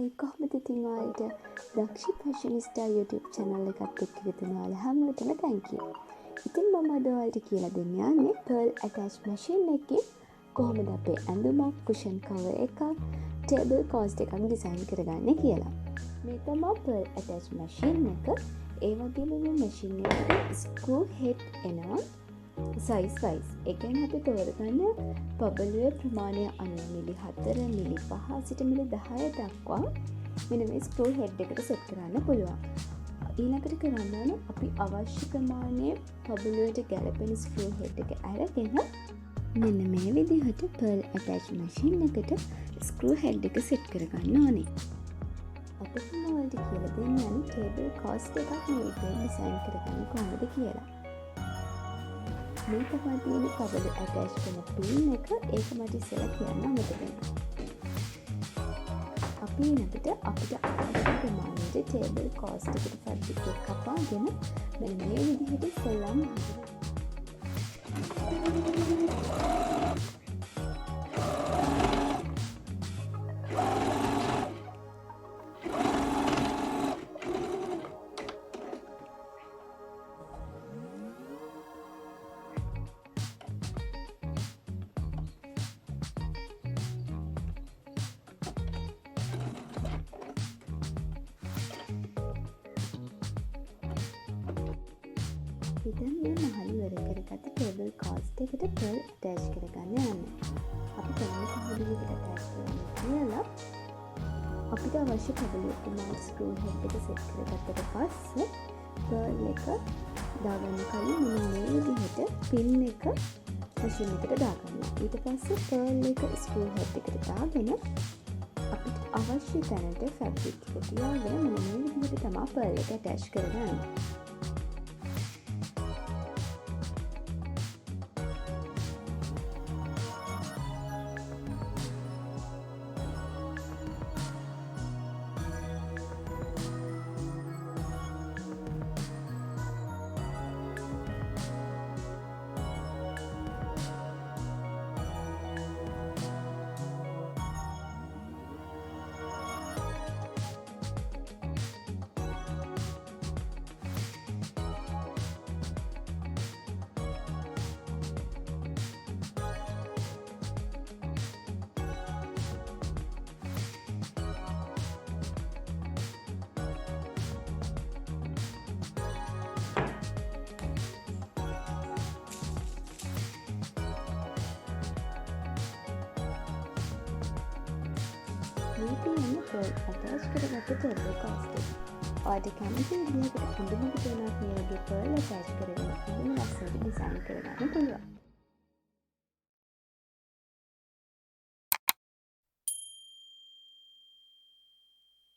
Hi කොහොමද ඉතින් ඔයාලට දක්ෂි ෆැෂනිස්ටා YouTube channel එකත් එක්ක එකතු වෙන ඔයාලා හැමෝටම thank you. ඉතින් මම අද ඔයාලට කියලා දෙන්න යන්නේ pearl attach machine එකකින් කොහොමද අපේ ඇඳුමක් cushion cover එකක් table coast එකක් design කරගන්නේ කියලා. මේ තමයි pearl attach machine එක. ඒ වගේම මේ machine එකේ screw head එනවා size wise. ඒ කියන්නේ අපි තෝරගන්න පබළුවේ ප්‍රමාණය 90 මිලි 4 මිලි 5 සිට මිලි 10 දක්වා මෙන්න මේ screw head එකට set කරන්න පුළුවන්. ඊළඟට කරන්න ඕන අපි අවශ්‍ය ප්‍රමාණයේ පබළුවට ගැලපෙන screw head එක අරගෙන මෙන්න මේ විදිහට pearl attach machine එකට screw head එක set කරගන්න ඕනේ. අද මම ඔයාලට කියලා දෙන්න යන්නේ table coast එකක් මේ විදිහට design කරගන්න කොහොමද කියලා. මේ තමයි තියෙන පබළු attach කරන pin එක. ඒක මට ඉස්සෙල්ලා කියන්න අමතක වුණා. අපි ඊළඟට අපිට අවශ්‍ය ප්‍රමාණයට table coast එකට fabric එක කපාගෙන මෙන්න මේ විදිහට ඉස්සෙල්ලාම ඉතින් මේ මහලු වැඩ කරගත්ත table coast එකට pearl attach කරගන්න යන්න. අපි කොහොමද විදිහට attach කරන්නේ කියලා අපිට අවශ්‍ය පබළුවේ ප්‍රමාණය screw head එක set කරගත්තට පස්සේ pearl එක දාගන්න කලින් මෙන්න මේ විදිහට pin එක machine එකට දාගන්න. ඊට පස්සේ pearl එක screw head එකට දාගෙන අපිට අවශ්‍ය තැනට fabric එක තියාගෙන මෙන්න මේ විදිහට තමයි pearl එක attach කරගන්නේ. මේ තියෙන pearl attach කරගත්ත table coast එක. ඔයාලට කැමති විදිහකට අඳුමක තියෙනවා මේ වගේ pearl attach කරගෙන අඳුම ලස්සනට design කරගන්න